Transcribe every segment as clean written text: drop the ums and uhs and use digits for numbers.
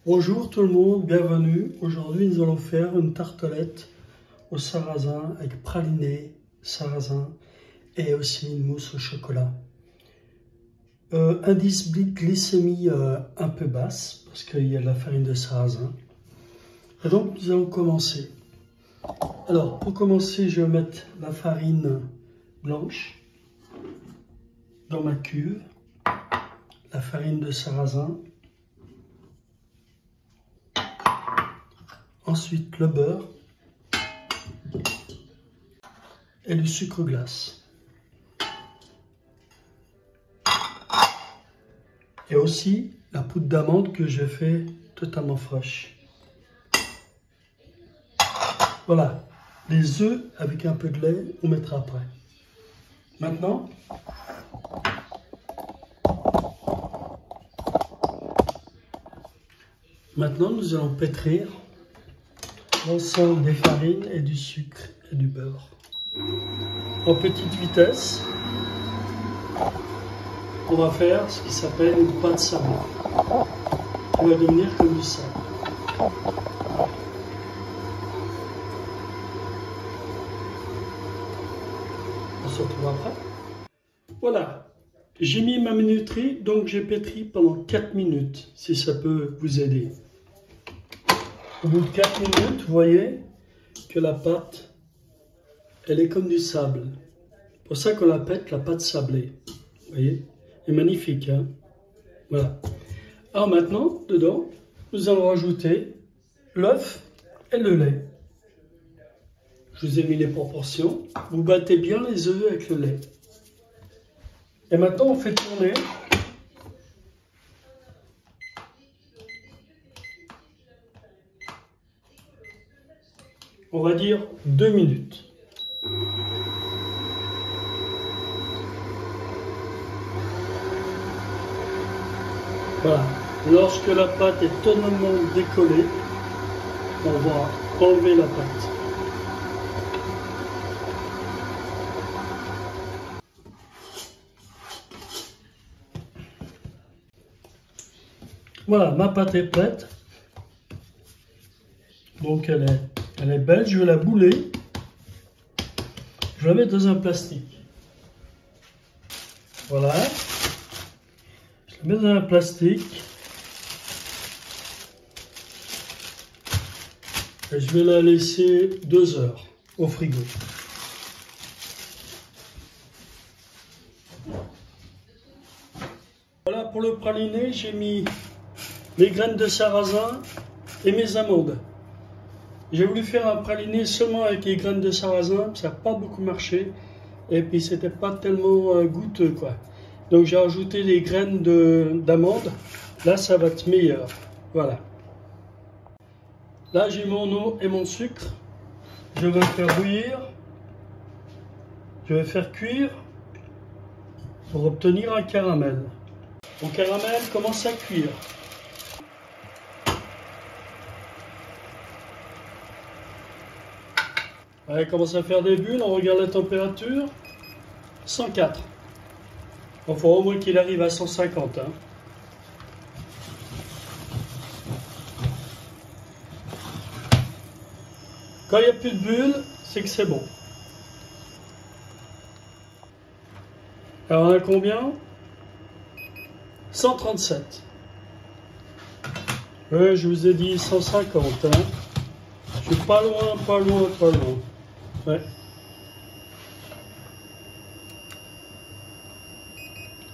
Bonjour tout le monde, bienvenue. Aujourd'hui nous allons faire une tartelette au sarrasin avec praliné, sarrasin et aussi une mousse au chocolat. Indice glycémie un peu basse parce qu'il y a de la farine de sarrasin. Et donc nous allons commencer. Alors pour commencer je vais mettre la farine blanche dans ma cuve, la farine de sarrasin. Ensuite, le beurre et le sucre glace. Et aussi la poudre d'amande que j'ai fait totalement fraîche. Voilà, les œufs avec un peu de lait, on mettra après. Maintenant, nous allons pétrir l'ensemble des farines et du sucre et du beurre. En petite vitesse, on va faire ce qui s'appelle une pâte sablée. Elle va devenir comme du sable. On se retrouve après. Voilà, j'ai mis ma minuterie, donc j'ai pétri pendant 4 minutes, si ça peut vous aider. Au bout de 4 minutes, vous voyez que la pâte, elle est comme du sable. C'est pour ça qu'on l'appelle la pâte sablée. Vous voyez, elle est magnifique, hein? Voilà. Alors maintenant, dedans, nous allons rajouter l'œuf et le lait. Je vous ai mis les proportions. Vous battez bien les œufs avec le lait. Et maintenant, on fait tourner. On va dire 2 minutes. Voilà. Lorsque la pâte est totalement décollée, on va enlever la pâte. Voilà, ma pâte est prête. Donc elle est belle, je vais la bouler. Je vais la mettre dans un plastique. Voilà. Je la mets dans un plastique. Et je vais la laisser 2 heures au frigo. Voilà, pour le praliné, j'ai mis mes graines de sarrasin et mes amandes. J'ai voulu faire un praliné seulement avec les graines de sarrasin, ça n'a pas beaucoup marché. Et puis c'était pas tellement goûteux quoi. Donc j'ai ajouté les graines d'amande. Là ça va être meilleur. Voilà. Là j'ai mon eau et mon sucre. Je vais faire bouillir. Je vais faire cuire pour obtenir un caramel. Mon caramel commence à cuire. Elle commence à faire des bulles, on regarde la température, 104. Il faut au moins qu'il arrive à 150. Hein. Quand il n'y a plus de bulles, c'est que c'est bon. Alors on a combien? 137. Ouais, je vous ai dit 150. Hein. Je suis pas loin, pas loin, pas loin. Ouais.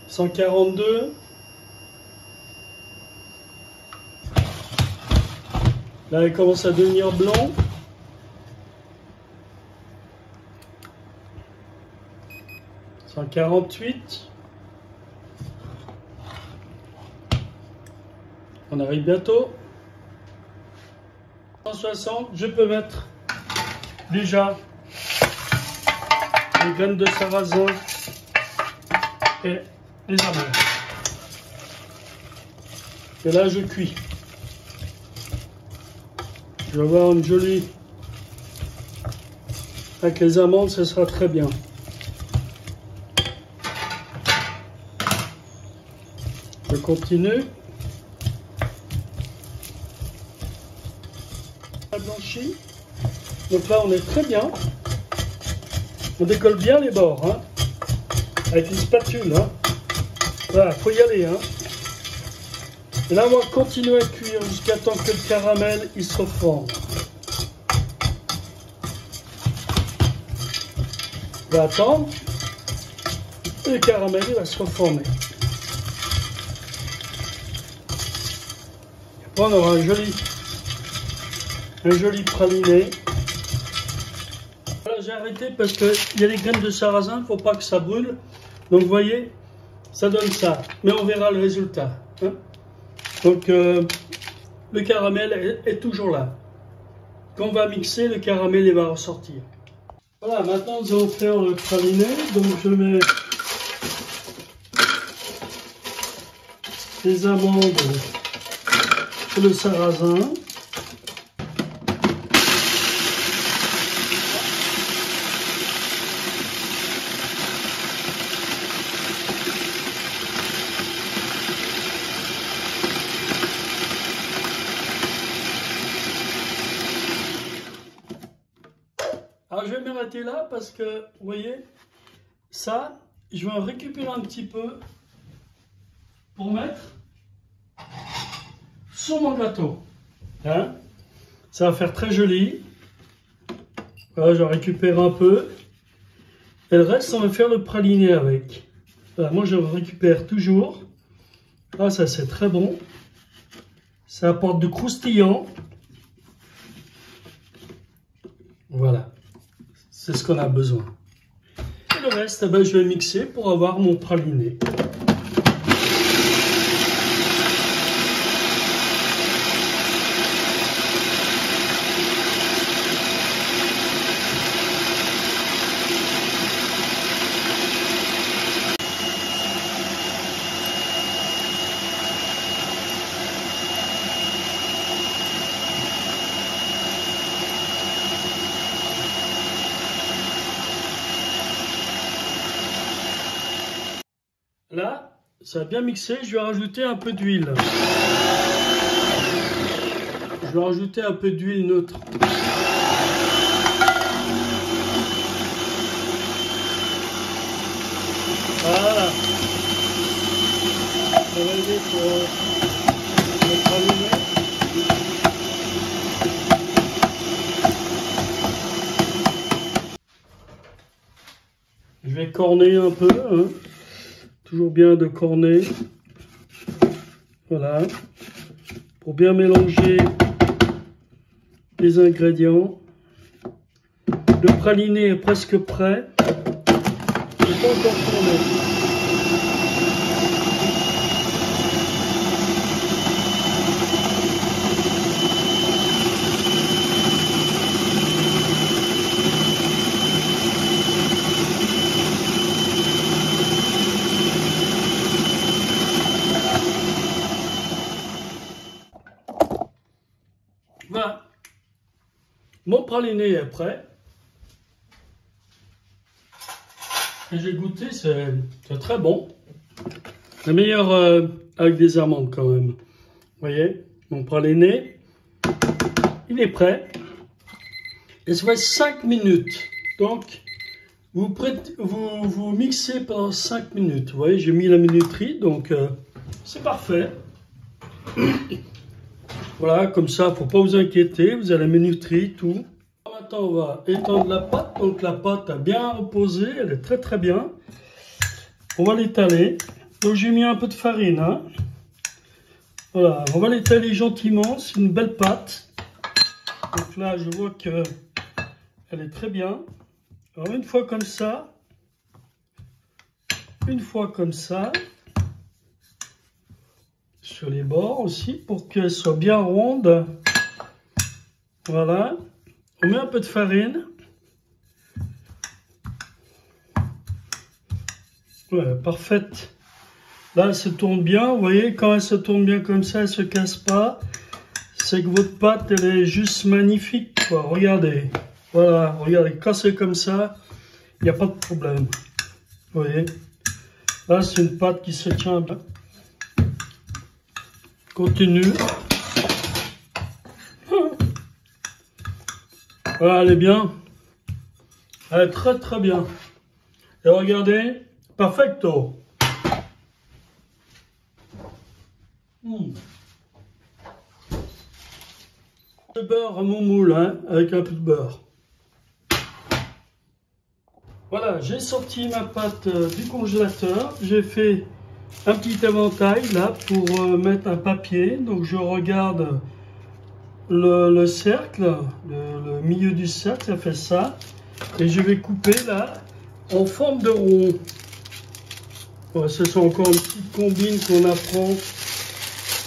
« 142. Là, elle commence à devenir blanc. « 148. On arrive bientôt. 160, je peux mettre déjà les graines de sarrasin et les amandes. Et là, je cuis. Je vais avoir une jolie... Avec les amandes, ce sera très bien. Je continue. Blanchi. Donc là, on est très bien. On décolle bien les bords, hein, avec une spatule. Hein. Voilà, faut y aller. Hein. Et là, on va continuer à cuire jusqu'à temps que le caramel il se reforme. On va attendre. Et le caramel il va se reformer. Après, on aura un joli praliné. Voilà, j'ai arrêté parce qu'il y a les graines de sarrasin, il ne faut pas que ça brûle. Donc vous voyez, ça donne ça. Mais on verra le résultat. Hein. Donc le caramel est toujours là. Quand on va mixer, le caramel il va ressortir. Voilà, maintenant nous allons faire le praliné. Donc je mets les amandes et le sarrasin. Alors je vais m'arrêter là parce que, vous voyez, ça, je vais en récupérer un petit peu pour mettre sur mon gâteau. Hein? Ça va faire très joli. Voilà, je récupère un peu. Et le reste, on va faire le praliné avec. Voilà, moi, je récupère toujours. Ah, ça, c'est très bon. Ça apporte du croustillant. Voilà. C'est ce qu'on a besoin. Et le reste, ben, je vais mixer pour avoir mon praliné. Là, ça a bien mixé, je vais rajouter un peu d'huile. Je vais rajouter un peu d'huile neutre. Voilà. On va aider pour le praliné. Je vais corner un peu, hein. Toujours bien de corner, voilà, pour bien mélanger les ingrédients. Le praliné est presque prêt, je n'ai pas encore tourné. Voilà, mon praliné est prêt. Et j'ai goûté, c'est très bon. Le meilleur avec des amandes quand même. Vous voyez, mon praliné, il est prêt. Et ça fait 5 minutes. Donc, vous mixez pendant 5 minutes. Vous voyez, j'ai mis la minuterie, donc c'est parfait. Voilà, comme ça, il ne faut pas vous inquiéter, vous avez la minuterie, tout. Maintenant, on va étendre la pâte. Donc la pâte a bien reposé, elle est très bien. On va l'étaler. Donc j'ai mis un peu de farine. Hein. Voilà, on va l'étaler gentiment, c'est une belle pâte. Donc là, je vois qu'elle est très bien. Alors une fois comme ça, sur les bords aussi, pour qu'elle soit bien ronde. Voilà. On met un peu de farine. Ouais, parfaite. Là, elle se tourne bien. Vous voyez, quand elle se tourne bien comme ça, elle ne se casse pas. C'est que votre pâte, elle est juste magnifique, quoi. Regardez. Voilà, regardez. Quand c'est comme ça, il n'y a pas de problème. Vous voyez. Là, c'est une pâte qui se tient bien. Continue. Voilà, elle est bien. Elle est très très bien. Et regardez, perfecto. Le beurre à mon moule, hein, avec un peu de beurre. Voilà, j'ai sorti ma pâte du congélateur. J'ai fait un petit éventail là pour mettre un papier. Donc je regarde le cercle, le milieu du cercle, ça fait ça. Et je vais couper là en forme de rond. Voilà, ce sont encore une petite combine qu'on apprend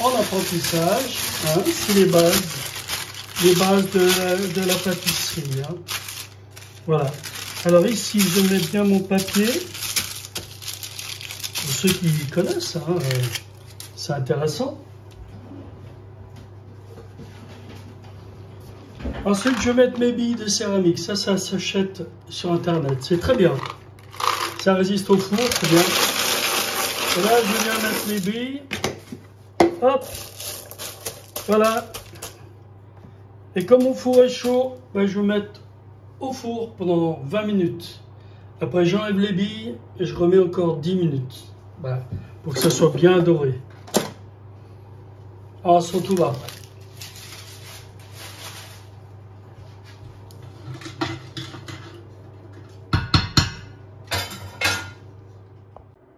en apprentissage. Hein, c'est les bases de la pâtisserie. Hein. Voilà. Alors ici, je mets bien mon papier. Pour ceux qui connaissent, hein, c'est intéressant. Ensuite, je vais mettre mes billes de céramique. Ça s'achète sur Internet. C'est très bien. Ça résiste au four, très bien. Et là, je viens mettre les billes. Hop. Voilà. Et comme mon four est chaud, ben, je vais mettre au four pendant 20 minutes. Après, j'enlève les billes et je remets encore 10 minutes. Voilà. Pour que ça soit bien doré. Alors, on se retrouve après.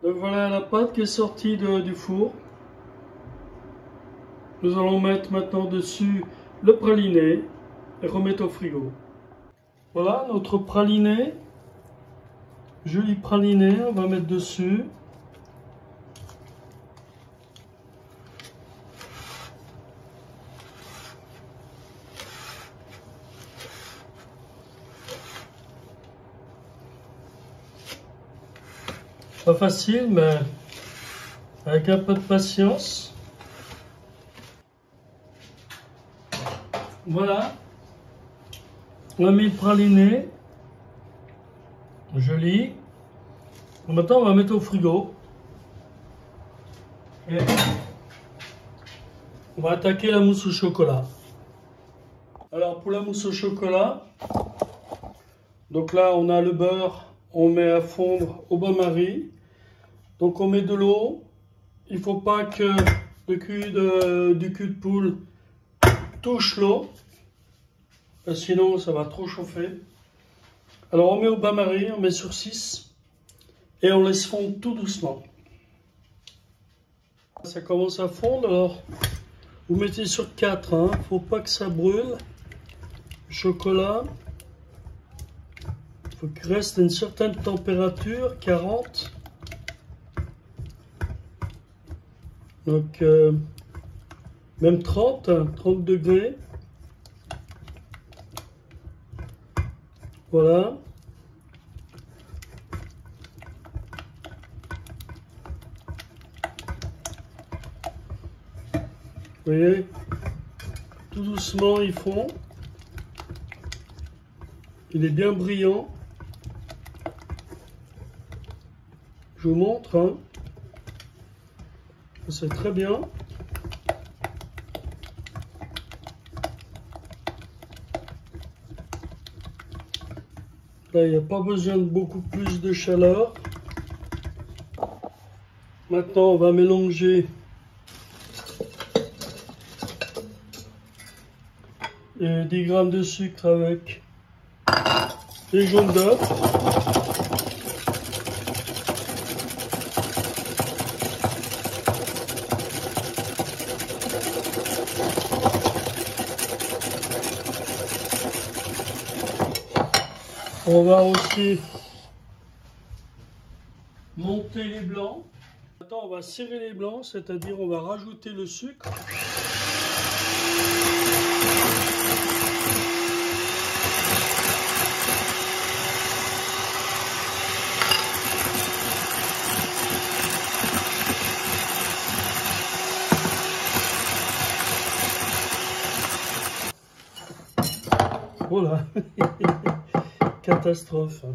Donc voilà la pâte qui est sortie du four. Nous allons mettre maintenant dessus le praliné et remettre au frigo. Voilà notre praliné. Joli praliné, on va mettre dessus. Pas facile, mais avec un peu de patience. Voilà. On a mis le praliné. Joli. Maintenant, on va mettre au frigo. Et on va attaquer la mousse au chocolat. Alors, pour la mousse au chocolat, donc là, on a le beurre. On met à fondre au bain-marie. Donc on met de l'eau. Il ne faut pas que le cul de poule touche l'eau. Sinon ça va trop chauffer. Alors on met au bain-marie, on met sur 6. Et on laisse fondre tout doucement. Ça commence à fondre. Alors vous mettez sur 4. Il ne faut pas que ça brûle. Le chocolat. Il faut qu'il reste à une certaine température, 40. Donc, même 30 degrés. Voilà. Vous voyez, tout doucement, ils font. Il est bien brillant. Je vous montre. Hein. C'est très bien. Là, il n'y a pas besoin de beaucoup plus de chaleur. Maintenant, on va mélanger les 10 grammes de sucre avec les jaunes d'œufs. On va aussi monter les blancs. Maintenant, on va serrer les blancs, c'est-à-dire on va rajouter le sucre. Voilà. Catastrophe.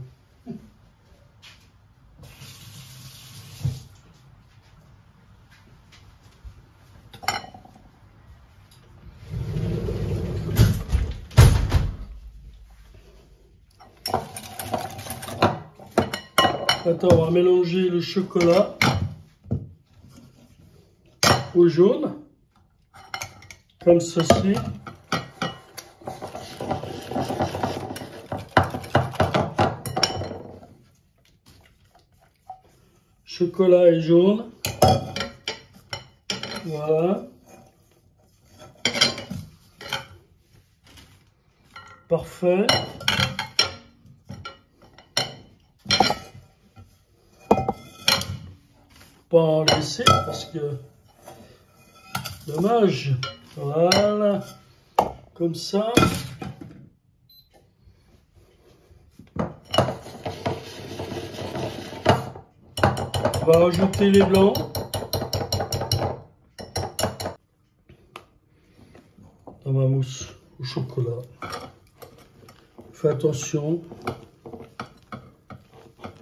Maintenant, on va mélanger le chocolat au jaune, comme ceci. Chocolat et jaune. Voilà. Parfait. Pas en laisser parce que dommage. Voilà. Comme ça. On va rajouter les blancs. Dans ma mousse au chocolat. Fais attention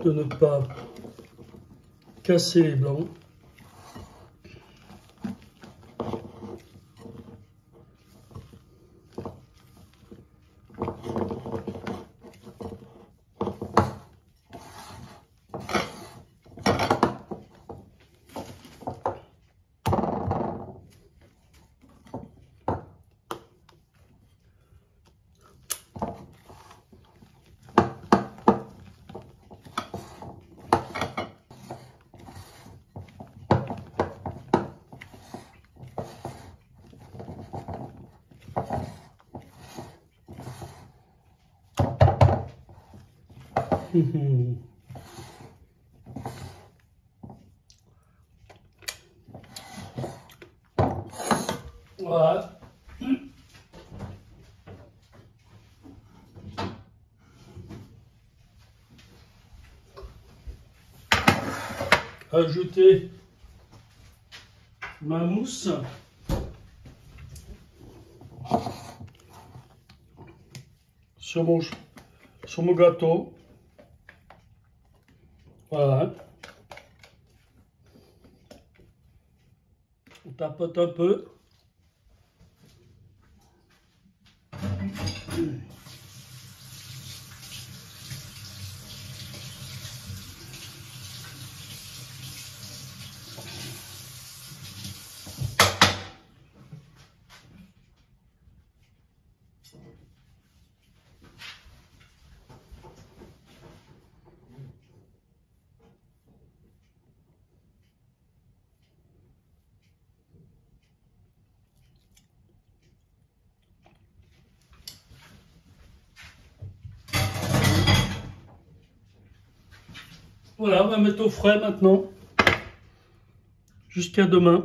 de ne pas casser les blancs. Voilà. Ajouter ma mousse. Sur mon gâteau. Voilà. On tapote un peu. Voilà, on va mettre au frais maintenant. Jusqu'à demain.